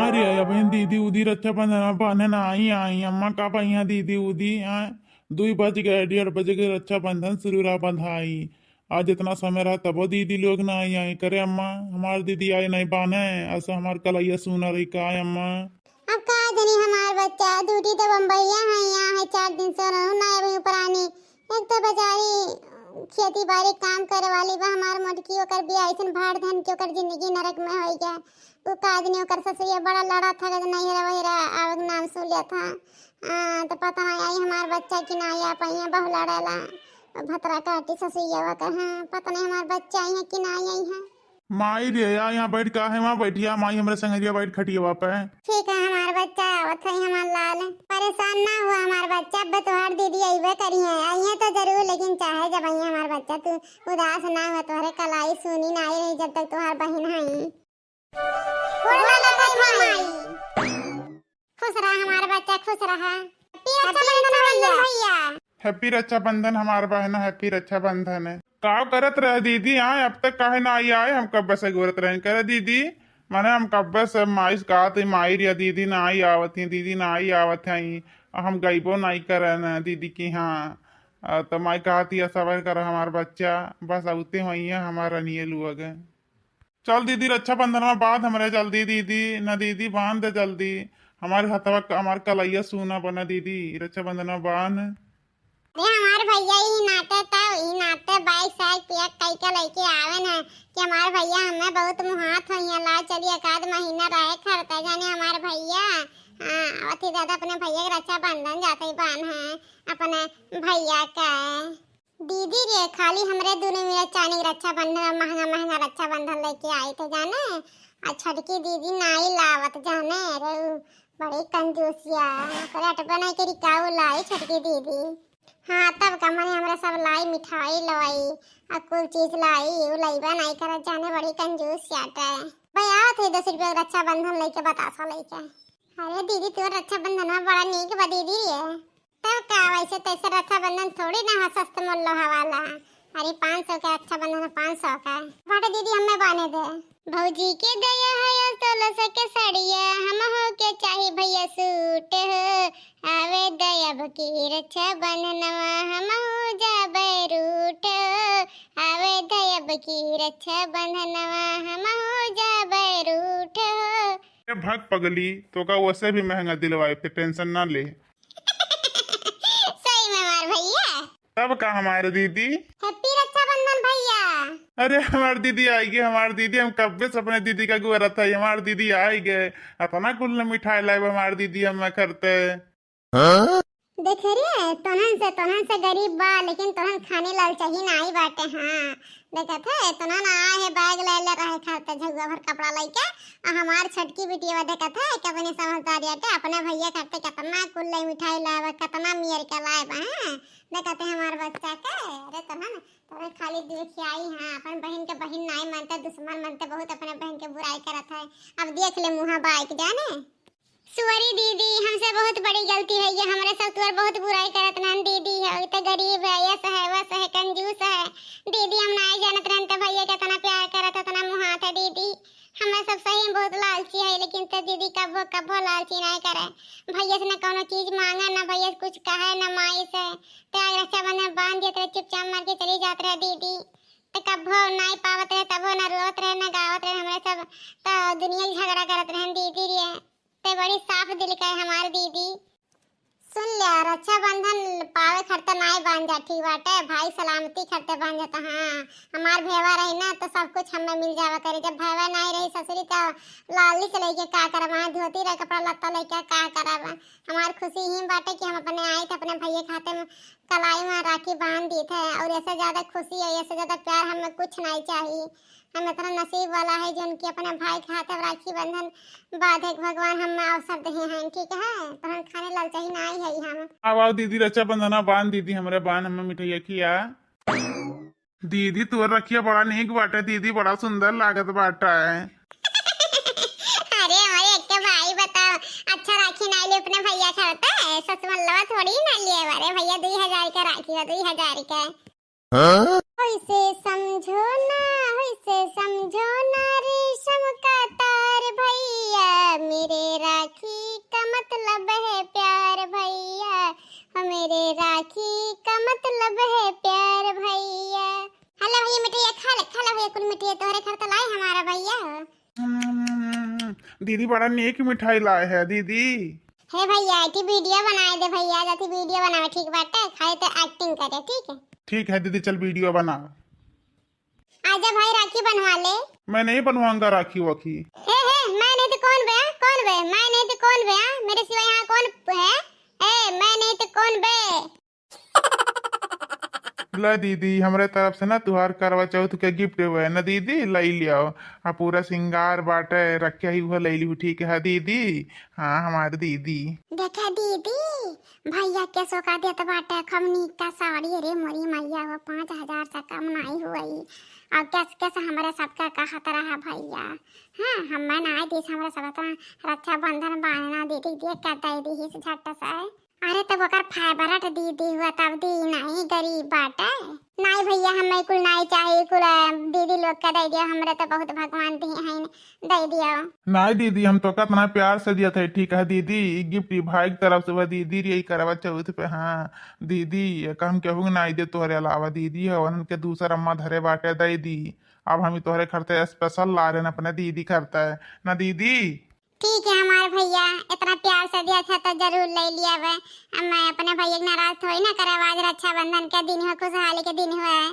मारी आया बहन दीदी उदी रक्षाबंधन बहन आई आई अम्मा का पहिया दीदी उदी 2 बज गए 1:30 बजे के रक्षाबंधन शुरू रहा बंधाई। आज इतना समय रहा तबो दीदी लोग ना आई आई करे अम्मा हमार दीदी आई नहीं बाने ऐसा हमार कलैया सुना रही का है अम्मा। अब का जनी हमार बच्चा ड्यूटी तो बम्बईया है यहाँ है 4 दिन से रहूं ना अभी पुरानी एक तो बेचारी खेती बाड़ी काम करे वाली बा हमार मोटकी ओकर भी ऐसन भाड़ धन के ओकर जिंदगी नरक में हो गया। वो काजनी ओकर ससुरिया बड़ा लड़ा था कि नहीं रहा वही रहा आवक नाम सुन लिया था। तो पता नहीं आई हमार बच्चा की ना आ पाई बहु लड़ेला भतरा काटी ससुरिया का। हाँ पता नहीं हमार बच्चा आई है कि ना आई है। माई रे यहाँ बैठ का है वहाँ बैठिया माई हमारे संगरिया बैठ खटिया पे। ठीक है हमार बच्चा आवत है हमार लाल परेशान ना हुआ हमार बच्चा अब तोहर दीदी अइबे करी है आई है तो जरूर लेकिन चाहे जब आई हमार बच्चा तू उदास ना हो तोहरे कलाई सुनी ना आई रही जब तक तोहर बहन है। खुश रहा हमार बच्चा खुश रहा। भैया हैप्पी रक्षाबंधन हमार बहन हैप्पी रक्षाबंधन है का करत रहे दीदी आए अब तक काहे ना आई आए हम कब से गोरत रहे करे दीदी माने हम कब से माई कहा थी माई रिया दीदी ना आई आवत थी दीदी ना आई आवत है हम गईबो नहीं करे न दीदी की। हाँ तो माई कहा थी सबर कर हमार बच्चा बस आते हुई है हमारा नहीं लोग चल दीदी रक्षाबंधन में बाद हमारे जल्दी दीदी न दीदी बांध दे जल्दी हमारे हथवा हमार कलैया सुना बना दीदी रक्षाबंधन में बांध। हमार भैया ही नाते था ही नाते बाइक साइड पिया कई का लेके आवे ना कि हमार भैया हमें बहुत मुहात होइया ला चलिए एकाध महीना रहे खरता जाने हमार भैया। अति दादा अपने भैया के रक्षाबंधन जाते ही बहन है अपने भैया का दीदी रे खाली हमरे दोनों मेरा चानी रक्षाबंधन महंगा महंगा रक्षाबंधन लेके आई थे जाने और छटकी दीदी नाई लावत जाने रे बड़ी कंजूसिया करे अटपा नहीं करी काऊ लाई छटकी दीदी। हाँ तब का मैंने हमरा सब लाई मिठाई लवाई और कुल चीज लाई वो लईबा नहीं कर जाने बड़ी कंजूस चाटा है भाई आओ थे 10 रुपया रक्षाबंधन लेके बतासा लेके। अरे दीदी तू रक्षाबंधन में बड़ा नीक बा दीदी है तब का वैसे तैसे रक्षाबंधन थोड़ी ना हो सस्ते मूल्य वाला। अरे 500 का रक्षाबंधन 500 का बड़ा दीदी हमें बाने दे भौजी के दया है 1600 के साड़िया हम हो के चाहे भैया सूट हो आवे दया भकी रक्षाबंधनवा हम हो जाबे रूठ आवे दया भकी रक्षाबंधनवा हम हो जाबे रूठ। भाग पगली तो का वैसे भी महंगा दिलवाए थे टेंशन ना ले। सही में हमार भैया तब का हमारे दीदी हैप्पी रक्षाबंधन भैया। अरे हमारी दीदी आई गई हमारी दीदी हम कब से अपने दीदी का गुजरा था हमारी दीदी आई गए अपना कुल मिठाई लाए हमारी दीदी हम करते। देख रही तोहन से गरीब बा लेकिन तोहन खाने लाल चाहिए ना आई बाटे। हाँ देखत है तोहन आए है बैग ले ले रहे खाते झगुआ भर कपड़ा लेके और हमार छटकी बिटिया देखत है कि अपने समझदारी आटे अपने भैया खाते कितना कुल मिठाई लाए कितना मियर का लाए बा। देखत है हमार बच्चा के अरे तोहन खाली देखियाई। हाँ अपन बहन के बहन नहीं मानते दुश्मन मानते बहुत अपने बहन के बुराई करत है। अब देख ले मुहा बाइक जाने सुअरी दीदी हमसे बहुत बड़ी गलती है ये हमारे सब तुअर बहुत बुराई करत रहन दीदी है तो गरीब है ये वस है कंजूस है दीदी हम नहीं जानत रहन तो भैया कितना प्यार करत इतना मुहात है दीदी हमें सब सही बहुत लालची है लेकिन तो दीदी कभो लालची नहीं करे भैया से न कोनो चीज मांगे न भैया कुछ कहे न माई से तो रक्षाबंधन बांध देते चुपचाप मार के चली जात रहे दीदी तो कभो नहीं पावत रहे तबो न रोत रहे न गावत रहे हमारे सब तो दुनिया झगड़ा करत रहन दीदी रे ते बड़ी साफ दिल का है हमारी दीदी। सुन लिया रक्षाबंधन पावे खरते नहीं बांध जा ठीक बाटे भाई सलामती खरते बांध जाता। हाँ हमार भेवा रही ना तो सब कुछ हमें मिल जावा करे जब भेवा नहीं रही ससुरी तो लाली से लेके का करब धोती रह कपड़ा लत्ता लेके का करब हमार खुशी ही बाटे कि हम अपने आए थे अपने भैया खाते में कलाई में राखी बांध दी थे और ऐसे ज्यादा खुशी है ऐसे ज्यादा प्यार हमें कुछ नहीं चाहिए। हम इतना नसीब वाला है जो उनके अपने भाई के हाथ राखी बंधन बाधे भगवान हम अवसर दे हैं ठीक है तो हम खाने लाल चाहिए ना आई है हम आओ दीदी रक्षाबंधन बांध दीदी हमारे बान हमें मिठाई किया दीदी तू रखिया बड़ा नीक बाटे दीदी बड़ा सुंदर लागत बाटा है। अरे हमारे एक भाई बताओ अच्छा राखी ना ले अपने भैया खाता है सच मल्लवा थोड़ी ना लिए हमारे भैया 2000 का राखी है 2000 का। होइसे समझो ना रेशम का तार भैया मेरे कुल मिठाई तोहरे घर तो लाई हमारा भैया। दीदी बड़ा नेक मिठाई लाए है दीदी। हे भैया इटी वीडियो बनाए दे भैया, जाती वीडियो बनावे ठीक बाटे, खाए तो एक्टिंग करे ठीक है। ठीक है दीदी, चल वीडियो बना। आजा भाई राखी बनवा ले। मैं नहीं बनवाऊंगा राखी वाखी। हे मैं नहीं तो कौन बे, कौन बे, मैं नहीं तो कौन बे, मेरे सिवा यहाँ कौन है? ए मैं नहीं तो कौन बे? ला दीदी हमरे तरफ से ना तुहार करवा चौथ के गिफ्ट हुआ है ना दीदी, लई लियो। आ पूरा सिंगार बाटे रखे ही हुआ लई लियो, ठीक है दीदी। हाँ हमारी दीदी। देखा दीदी भैया के सोका देत बाटे खमनी का साड़ी रे मोरी मैया, वो 5,000 से कम नहीं हुई। और कैसे हमारे सबका कहत रहा भैया। हाँ हम ना दी हमारे सब रक्षा बंधन बांधना दीदी देख के दे दी झट से। अरे तब ओकर फाइबरट दीदी हुआ तब दी नहीं, गरीब बाटे नहीं भैया, हमें कुल नहीं चाहिए, कुल दीदी लोग का दे दिया, हमरे तो बहुत भगवान दी हैं दे दिया। नहीं दीदी हम तो कितना प्यार से दिया था, ठीक है दीदी। गिफ्ट भाई की तरफ से वह दीदी यही करवा चौथ पे। हाँ दीदी हम कहूँ नहीं दे तोहरे अलावा दीदी है उनके दूसरा अम्मा धरे बाटे दे दी। अब हम तोहरे खरते स्पेशल ला रहे अपने दीदी करता है ना दीदी। ठीक है हमारे भैया इतना प्यार से दिया था तो जरूर ले लिया वे। मैं अपने भैया नाराज थोड़ी ना करे, आज रक्षाबंधन के दिन हो, खुशहाली के दिन हुआ है।